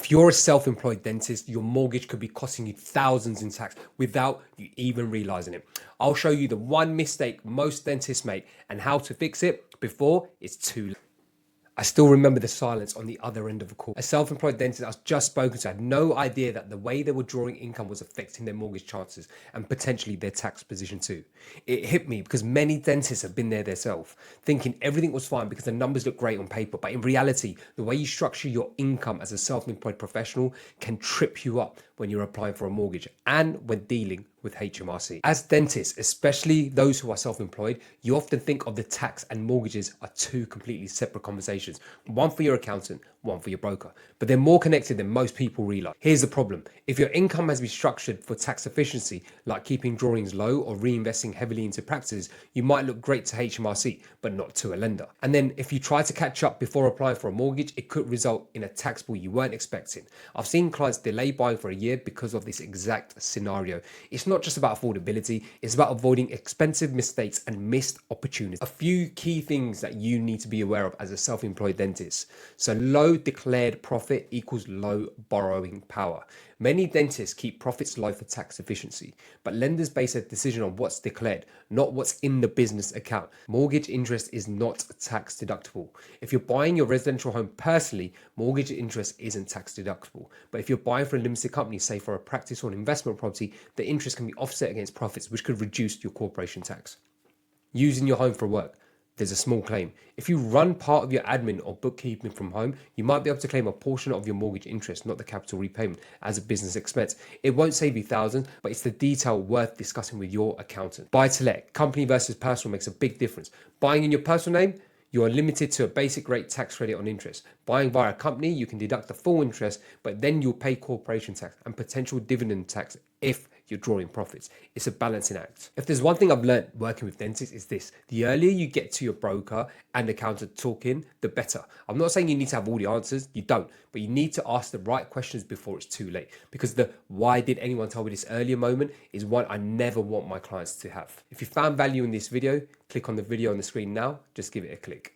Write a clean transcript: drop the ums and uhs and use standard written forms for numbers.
If you're a self-employed dentist, your mortgage could be costing you thousands in tax without you even realizing it. I'll show you the one mistake most dentists make and how to fix it before it's too late. I still remember the silence on the other end of the call. A self-employed dentist I was just spoken to had no idea that the way they were drawing income was affecting their mortgage chances and potentially their tax position too. It hit me because many dentists have been there themselves, thinking everything was fine because the numbers look great on paper. But in reality, the way you structure your income as a self-employed professional can trip you up when you're applying for a mortgage and when dealing with HMRC. As dentists, especially those who are self-employed, you often think of the tax and mortgages are two completely separate conversations. One for your accountant, one for your broker. But they're more connected than most people realize. Here's the problem. If your income has been structured for tax efficiency, like keeping drawings low or reinvesting heavily into practices, you might look great to HMRC, but not to a lender. And then if you try to catch up before applying for a mortgage, it could result in a tax bill you weren't expecting. I've seen clients delay buying for a year because of this exact scenario. It's not just about affordability, it's about avoiding expensive mistakes and missed opportunities. A few key things that you need to be aware of as a self-employed dentist. So low declared profit equals low borrowing power. Many dentists keep profits low for tax efficiency, but lenders base a decision on what's declared, not what's in the business account. Mortgage interest is not tax deductible. If you're buying your residential home personally, mortgage interest isn't tax deductible. But if you're buying for a limited company, say for a practice or an investment property, the interest can be offset against profits, which could reduce your corporation tax. Using your home for work. There's a small claim. If you run part of your admin or bookkeeping from home, you might be able to claim a portion of your mortgage interest, not the capital repayment, as a business expense. It won't save you thousands, but it's the detail worth discussing with your accountant. Buy to let, company versus personal makes a big difference. Buying in your personal name, you are limited to a basic rate tax credit on interest. Buying via a company, you can deduct the full interest, but then you'll pay corporation tax and potential dividend tax if you're drawing profits. It's a balancing act. If there's one thing I've learned working with dentists is this: the earlier you get to your broker and accountant talking, the better. I'm not saying you need to have all the answers, you don't, but you need to ask the right questions before it's too late, because the why did anyone tell me this earlier moment is one I never want my clients to have. If you found value in this video, click on the video on the screen now, just give it a click.